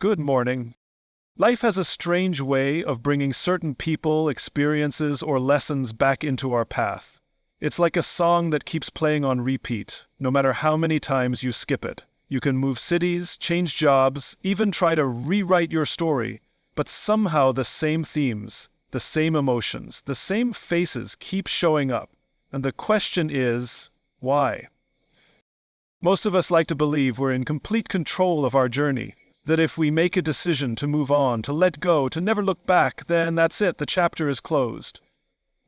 Good morning. Life has a strange way of bringing certain people, experiences, or lessons back into our path. It's like a song that keeps playing on repeat, no matter how many times you skip it. You can move cities, change jobs, even try to rewrite your story, but somehow the same themes, the same emotions, the same faces keep showing up. And the question is, why? Most of us like to believe we're in complete control of our journey, that if we make a decision to move on, to let go, to never look back, then that's it, the chapter is closed.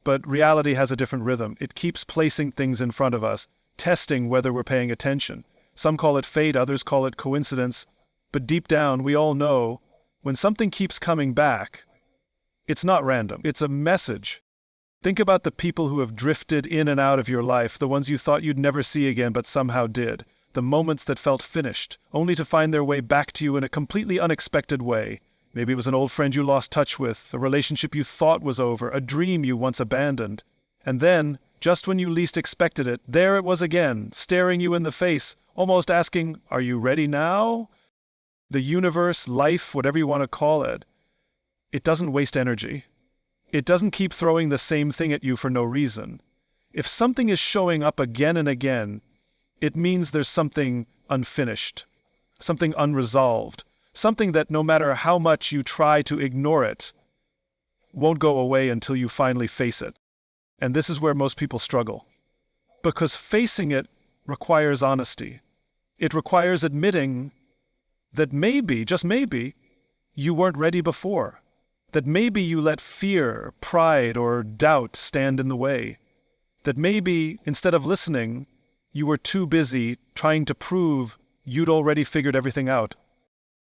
But reality has a different rhythm. It keeps placing things in front of us, testing whether we're paying attention. Some call it fate, others call it coincidence. But deep down, we all know, when something keeps coming back, it's not random, it's a message. Think about the people who have drifted in and out of your life, the ones you thought you'd never see again but somehow did. The moments that felt finished, only to find their way back to you in a completely unexpected way. Maybe it was an old friend you lost touch with, a relationship you thought was over, a dream you once abandoned. And then, just when you least expected it, there it was again, staring you in the face, almost asking, "Are you ready now?" The universe, life, whatever you want to call it, it doesn't waste energy. It doesn't keep throwing the same thing at you for no reason. If something is showing up again and again, it means there's something unfinished, something unresolved, something that no matter how much you try to ignore it, won't go away until you finally face it. And this is where most people struggle. Because facing it requires honesty. It requires admitting that maybe, just maybe, you weren't ready before. That maybe you let fear, pride, or doubt stand in the way. That maybe, instead of listening, you were too busy trying to prove you'd already figured everything out.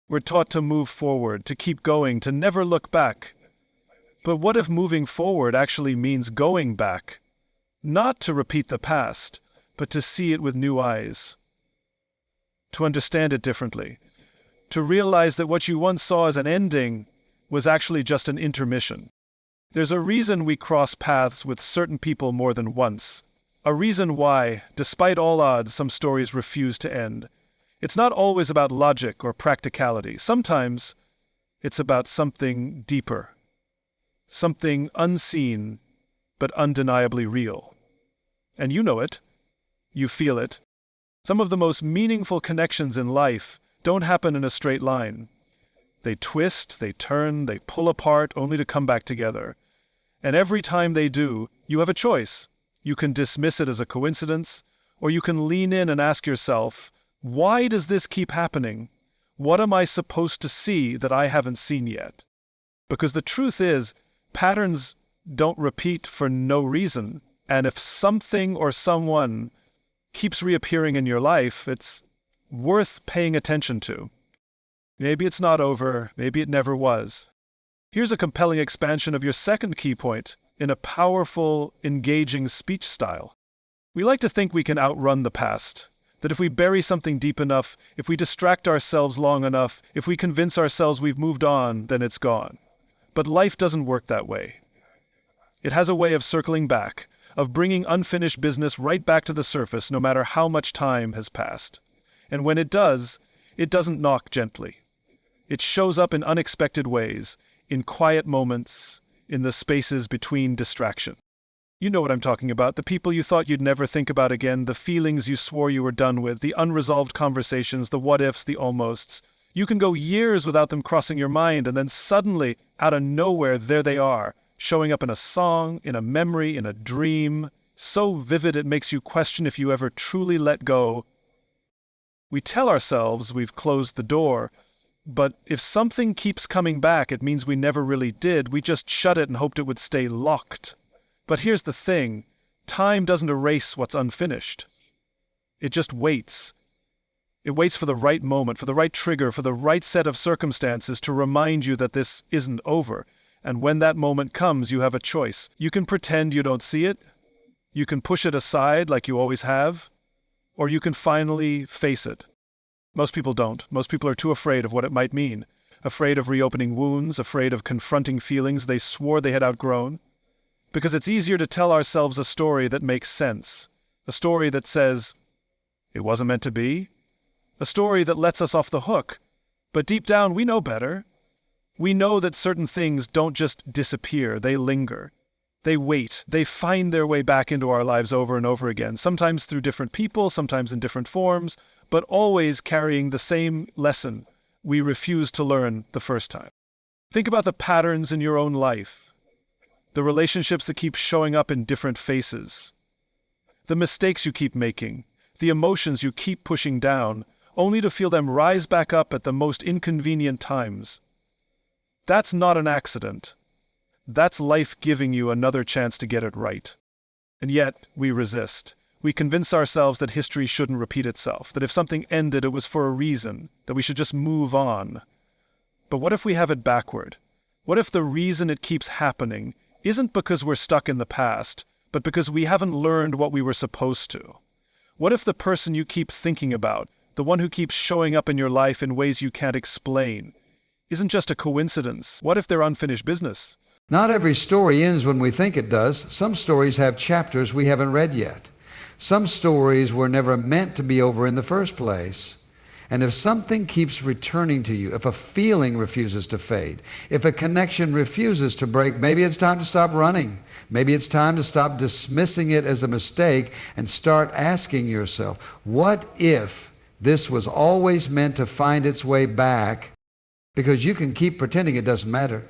We're taught to move forward, to keep going, to never look back. But what if moving forward actually means going back? Not to repeat the past, but to see it with new eyes. To understand it differently. To realize that what you once saw as an ending was actually just an intermission. There's a reason we cross paths with certain people more than once. A reason why, despite all odds, some stories refuse to end. It's not always about logic or practicality. Sometimes it's about something deeper. Something unseen, but undeniably real. And you know it. You feel it. Some of the most meaningful connections in life don't happen in a straight line. They twist, they turn, they pull apart, only to come back together. And every time they do, you have a choice. You can dismiss it as a coincidence, or you can lean in and ask yourself, why does this keep happening? What am I supposed to see that I haven't seen yet? Because the truth is, patterns don't repeat for no reason, and if something or someone keeps reappearing in your life, it's worth paying attention to. Maybe it's not over, maybe it never was. Here's a compelling expansion of your second key point in a powerful, engaging speech style. We like to think we can outrun the past, that if we bury something deep enough, if we distract ourselves long enough, if we convince ourselves we've moved on, then it's gone. But life doesn't work that way. It has a way of circling back, of bringing unfinished business right back to the surface no matter how much time has passed. And when it does, it doesn't knock gently. It shows up in unexpected ways, in quiet moments, in the spaces between distraction. You know what I'm talking about, the people you thought you'd never think about again, the feelings you swore you were done with, the unresolved conversations, the what-ifs, the almosts. You can go years without them crossing your mind, and then suddenly, out of nowhere, there they are, showing up in a song, in a memory, in a dream, so vivid it makes you question if you ever truly let go. We tell ourselves we've closed the door, but if something keeps coming back, it means we never really did. We just shut it and hoped it would stay locked. But here's the thing. Time doesn't erase what's unfinished. It just waits. It waits for the right moment, for the right trigger, for the right set of circumstances to remind you that this isn't over. And when that moment comes, you have a choice. You can pretend you don't see it. You can push it aside like you always have. Or you can finally face it. Most people don't. Most people are too afraid of what it might mean. Afraid of reopening wounds, afraid of confronting feelings they swore they had outgrown. Because it's easier to tell ourselves a story that makes sense. A story that says, it wasn't meant to be. A story that lets us off the hook. But deep down, we know better. We know that certain things don't just disappear, they linger. They wait. They find their way back into our lives over and over again, sometimes through different people, sometimes in different forms, but always carrying the same lesson we refused to learn the first time. Think about the patterns in your own life, the relationships that keep showing up in different faces, the mistakes you keep making, the emotions you keep pushing down, only to feel them rise back up at the most inconvenient times. That's not an accident. That's life giving you another chance to get it right. And yet, we resist. We convince ourselves that history shouldn't repeat itself, that if something ended, it was for a reason, that we should just move on. But what if we have it backward? What if the reason it keeps happening isn't because we're stuck in the past, but because we haven't learned what we were supposed to? What if the person you keep thinking about, the one who keeps showing up in your life in ways you can't explain, isn't just a coincidence? What if they're unfinished business? Not every story ends when we think it does. Some stories have chapters we haven't read yet. Some stories were never meant to be over in the first place. And if something keeps returning to you, if a feeling refuses to fade, if a connection refuses to break, maybe it's time to stop running. Maybe it's time to stop dismissing it as a mistake and start asking yourself, what if this was always meant to find its way back? Because you can keep pretending it doesn't matter.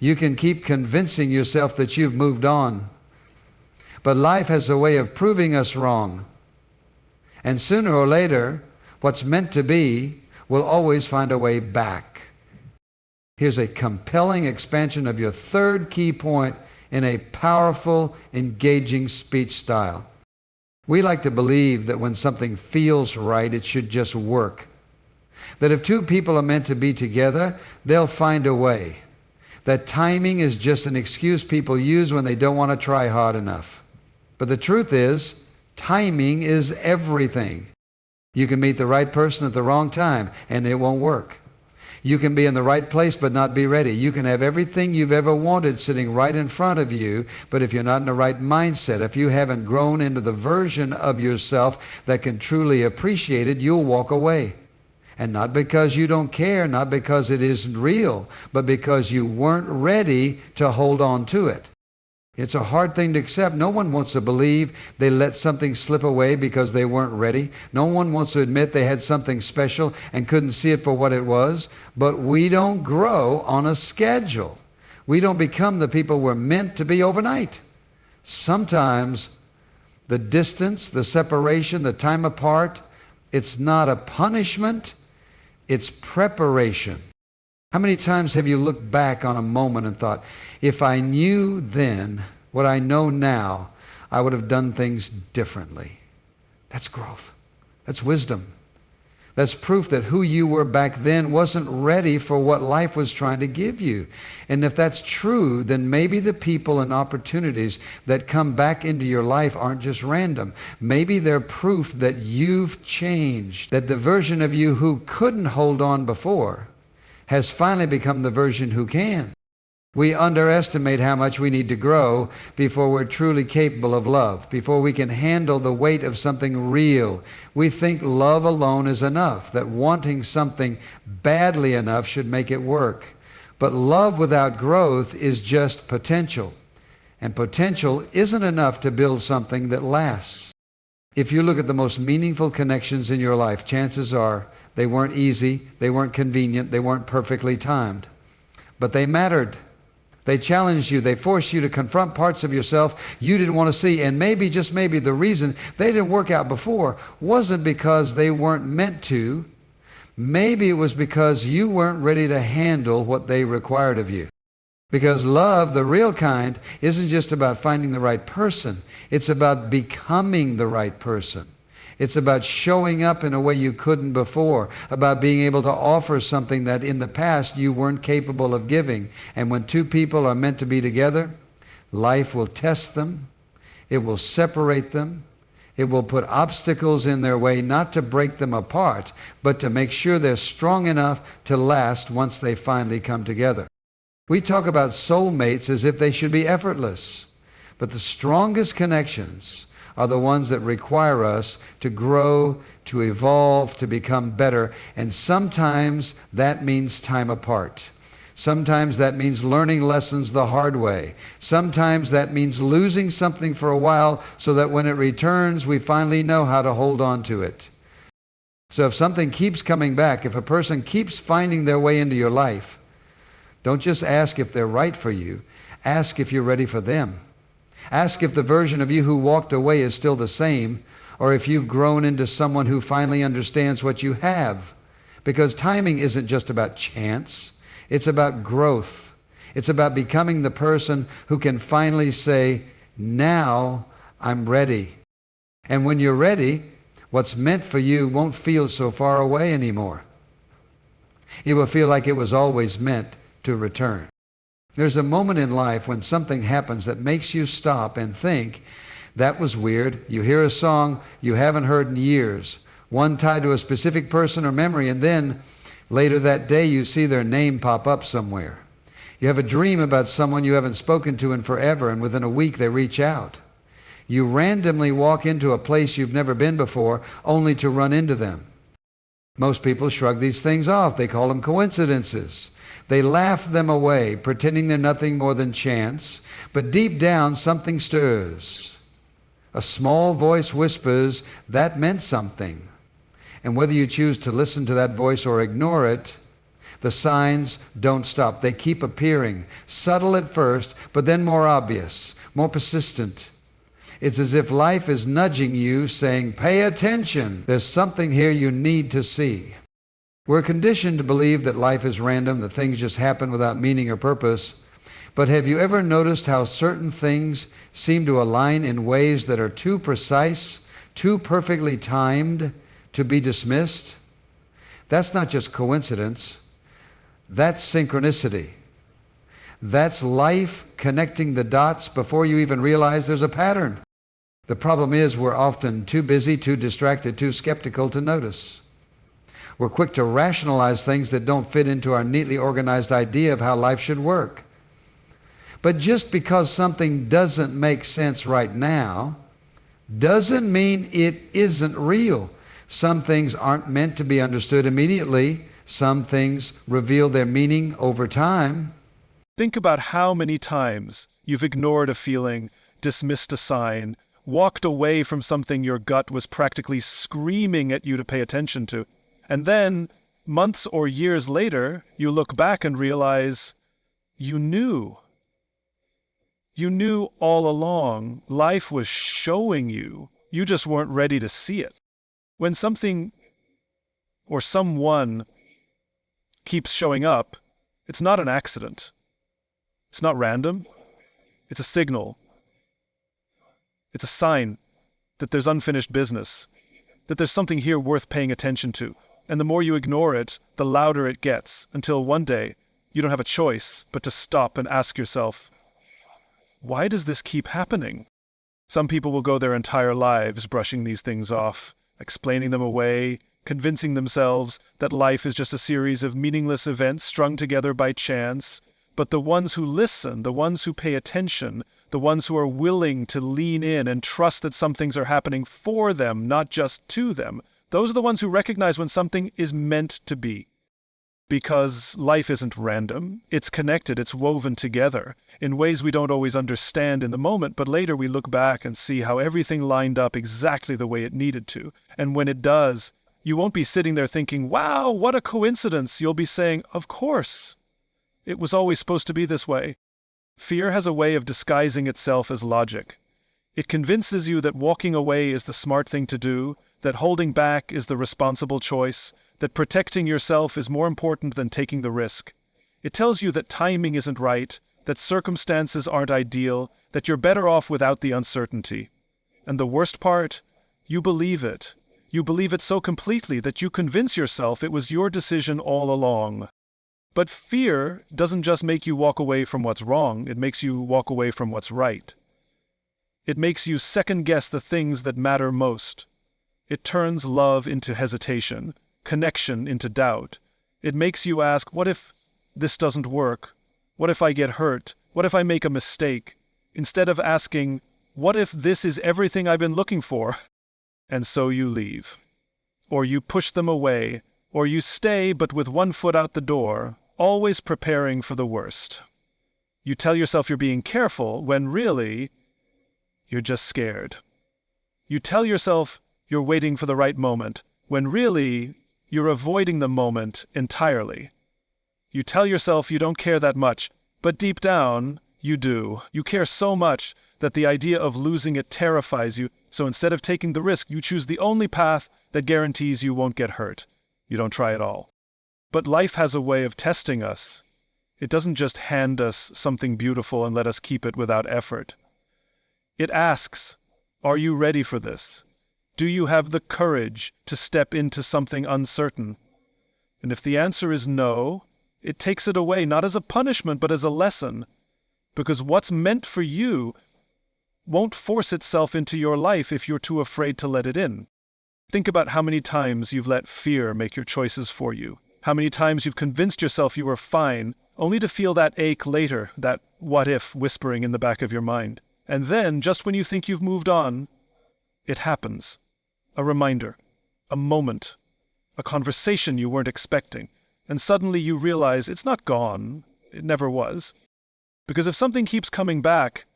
You can keep convincing yourself that you've moved on. But life has a way of proving us wrong. And sooner or later, what's meant to be will always find a way back. Here's a compelling expansion of your third key point in a powerful, engaging speech style. We like to believe that when something feels right, it should just work. That if two people are meant to be together, they'll find a way. That timing is just an excuse people use when they don't want to try hard enough. But the truth is, timing is everything. You can meet the right person at the wrong time, and it won't work. You can be in the right place but not be ready. You can have everything you've ever wanted sitting right in front of you, but if you're not in the right mindset, if you haven't grown into the version of yourself that can truly appreciate it, you'll walk away. And not because you don't care, not because it isn't real, but because you weren't ready to hold on to it. It's a hard thing to accept. No one wants to believe they let something slip away because they weren't ready. No one wants to admit they had something special and couldn't see it for what it was. But we don't grow on a schedule. We don't become the people we're meant to be overnight. Sometimes the distance, the separation, the time apart, it's not a punishment, it's preparation. How many times have you looked back on a moment and thought, if I knew then what I know now, I would have done things differently? That's growth. That's wisdom. That's proof that who you were back then wasn't ready for what life was trying to give you. And if that's true, then maybe the people and opportunities that come back into your life aren't just random. Maybe they're proof that you've changed, that the version of you who couldn't hold on before has finally become the version who can. We underestimate how much we need to grow before we're truly capable of love, before we can handle the weight of something real. We think love alone is enough, that wanting something badly enough should make it work. But love without growth is just potential. And potential isn't enough to build something that lasts. If you look at the most meaningful connections in your life, chances are they weren't easy, they weren't convenient, they weren't perfectly timed. But they mattered. They challenged you. They forced you to confront parts of yourself you didn't want to see. And maybe, just maybe, the reason they didn't work out before wasn't because they weren't meant to. Maybe it was because you weren't ready to handle what they required of you. Because love, the real kind, isn't just about finding the right person. It's about becoming the right person. It's about showing up in a way you couldn't before, about being able to offer something that in the past you weren't capable of giving. And when two people are meant to be together, life will test them. It will separate them. It will put obstacles in their way, not to break them apart, but to make sure they're strong enough to last once they finally come together. We talk about soulmates as if they should be effortless. But the strongest connections are the ones that require us to grow, to evolve, to become better. And sometimes that means time apart. Sometimes that means learning lessons the hard way. Sometimes that means losing something for a while so that when it returns, we finally know how to hold on to it. So if something keeps coming back, if a person keeps finding their way into your life, don't just ask if they're right for you. Ask if you're ready for them. Ask if the version of you who walked away is still the same, or if you've grown into someone who finally understands what you have. Because timing isn't just about chance. It's about growth. It's about becoming the person who can finally say, now I'm ready. And when you're ready, what's meant for you won't feel so far away anymore. It will feel like it was always meant to return. There's a moment in life when something happens that makes you stop and think, that was weird. You hear a song you haven't heard in years, one tied to a specific person or memory, and then later that day you see their name pop up somewhere. You have a dream about someone you haven't spoken to in forever, and within a week they reach out. You randomly walk into a place you've never been before, only to run into them. Most people shrug these things off. They call them coincidences. They laugh them away, pretending they're nothing more than chance. But deep down, something stirs. A small voice whispers, that meant something. And whether you choose to listen to that voice or ignore it, the signs don't stop. They keep appearing, subtle at first, but then more obvious, more persistent. It's as if life is nudging you, saying, pay attention. There's something here you need to see. We're conditioned to believe that life is random, that things just happen without meaning or purpose. But have you ever noticed how certain things seem to align in ways that are too precise, too perfectly timed to be dismissed? That's not just coincidence. That's synchronicity. That's life connecting the dots before you even realize there's a pattern. The problem is we're often too busy, too distracted, too skeptical to notice. We're quick to rationalize things that don't fit into our neatly organized idea of how life should work. But just because something doesn't make sense right now doesn't mean it isn't real. Some things aren't meant to be understood immediately. Some things reveal their meaning over time. Think about how many times you've ignored a feeling, dismissed a sign, walked away from something your gut was practically screaming at you to pay attention to. And then, months or years later, you look back and realize you knew. You knew all along. Life was showing you. You just weren't ready to see it. When something or someone keeps showing up, it's not an accident. It's not random. It's a signal. It's a sign that there's unfinished business, that there's something here worth paying attention to. And the more you ignore it, the louder it gets, until one day you don't have a choice but to stop and ask yourself, why does this keep happening? Some people will go their entire lives brushing these things off, explaining them away, convincing themselves that life is just a series of meaningless events strung together by chance. But the ones who listen, the ones who pay attention, the ones who are willing to lean in and trust that some things are happening for them, not just to them, those are the ones who recognize when something is meant to be. Because life isn't random, it's connected, it's woven together in ways we don't always understand in the moment, but later we look back and see how everything lined up exactly the way it needed to. And when it does, you won't be sitting there thinking, wow, what a coincidence. You'll be saying, of course, it was always supposed to be this way. Fear has a way of disguising itself as logic. It convinces you that walking away is the smart thing to do, that holding back is the responsible choice, that protecting yourself is more important than taking the risk. It tells you that timing isn't right, that circumstances aren't ideal, that you're better off without the uncertainty. And the worst part? You believe it. You believe it so completely that you convince yourself it was your decision all along. But fear doesn't just make you walk away from what's wrong, it makes you walk away from what's right. It makes you second-guess the things that matter most. It turns love into hesitation, connection into doubt. It makes you ask, what if this doesn't work? What if I get hurt? What if I make a mistake? Instead of asking, What if this is everything I've been looking for? And so you leave. Or you push them away, or you stay but with one foot out the door, always preparing for the worst. You tell yourself you're being careful when really, you're just scared. You tell yourself you're waiting for the right moment when really, you're avoiding the moment entirely. You tell yourself you don't care that much, but deep down, you do. You care so much that the idea of losing it terrifies you, so instead of taking the risk, you choose the only path that guarantees you won't get hurt. You don't try at all. But life has a way of testing us. It doesn't just hand us something beautiful and let us keep it without effort. It asks, are you ready for this? Do you have the courage to step into something uncertain? And if the answer is no, it takes it away not as a punishment but as a lesson. Because what's meant for you won't force itself into your life if you're too afraid to let it in. Think about how many times you've let fear make your choices for you. How many times you've convinced yourself you were fine, only to feel that ache later, that what if whispering in the back of your mind. And then, just when you think you've moved on, it happens. A reminder, a moment, a conversation you weren't expecting, and suddenly you realize it's not gone. It never was. Because if something keeps coming back,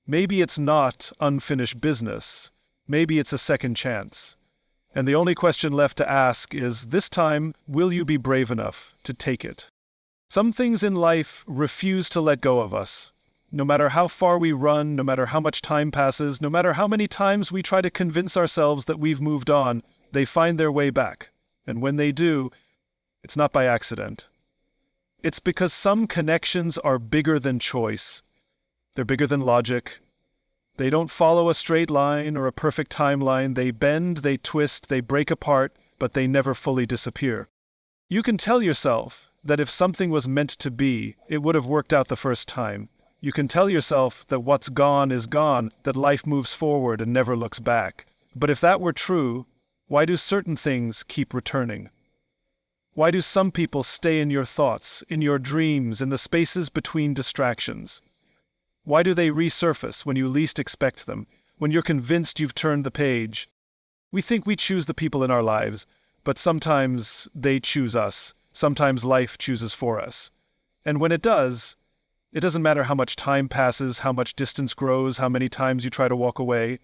maybe it's not unfinished business. Maybe it's a second chance. And the only question left to ask is, this time, will you be brave enough to take it? Some things in life refuse to let go of us. No matter how far we run, no matter how much time passes, no matter how many times we try to convince ourselves that we've moved on, they find their way back. And when they do, it's not by accident. It's because some connections are bigger than choice. They're bigger than logic. They don't follow a straight line or a perfect timeline. They bend, they twist, they break apart, but they never fully disappear. You can tell yourself that if something was meant to be, it would have worked out the first time. You can tell yourself that what's gone is gone, that life moves forward and never looks back. But if that were true, why do certain things keep returning? Why do some people stay in your thoughts, in your dreams, in the spaces between distractions? Why do they resurface when you least expect them, when you're convinced you've turned the page? We think we choose the people in our lives, but sometimes they choose us. Sometimes life chooses for us. And when it does, it doesn't matter how much time passes, how much distance grows, how many times you try to walk away.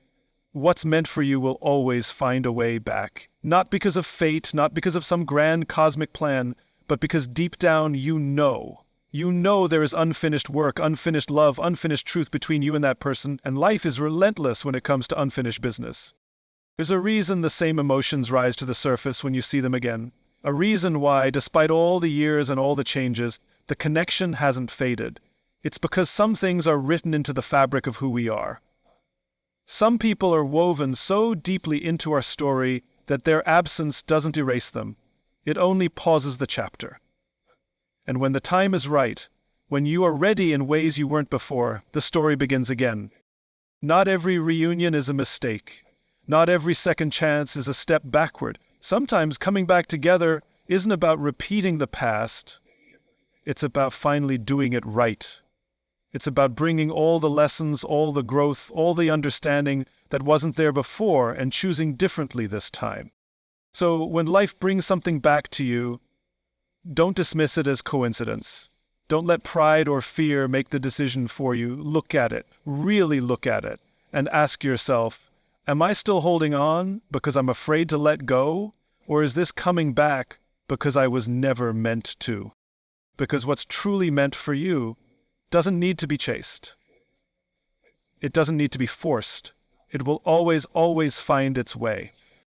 What's meant for you will always find a way back. Not because of fate, not because of some grand cosmic plan, but because deep down you know. You know there is unfinished work, unfinished love, unfinished truth between you and that person, and life is relentless when it comes to unfinished business. There's a reason the same emotions rise to the surface when you see them again. A reason why, despite all the years and all the changes, the connection hasn't faded. It's because some things are written into the fabric of who we are. Some people are woven so deeply into our story that their absence doesn't erase them. It only pauses the chapter. And when the time is right, when you are ready in ways you weren't before, the story begins again. Not every reunion is a mistake. Not every second chance is a step backward. Sometimes coming back together isn't about repeating the past. It's about finally doing it right. It's about bringing all the lessons, all the growth, all the understanding that wasn't there before and choosing differently this time. So when life brings something back to you, don't dismiss it as coincidence. Don't let pride or fear make the decision for you. Look at it, really look at it, and ask yourself, am I still holding on because I'm afraid to let go? Or is this coming back because I was never meant to? Because what's truly meant for you doesn't need to be chased. It doesn't need to be forced. It will always, always find its way.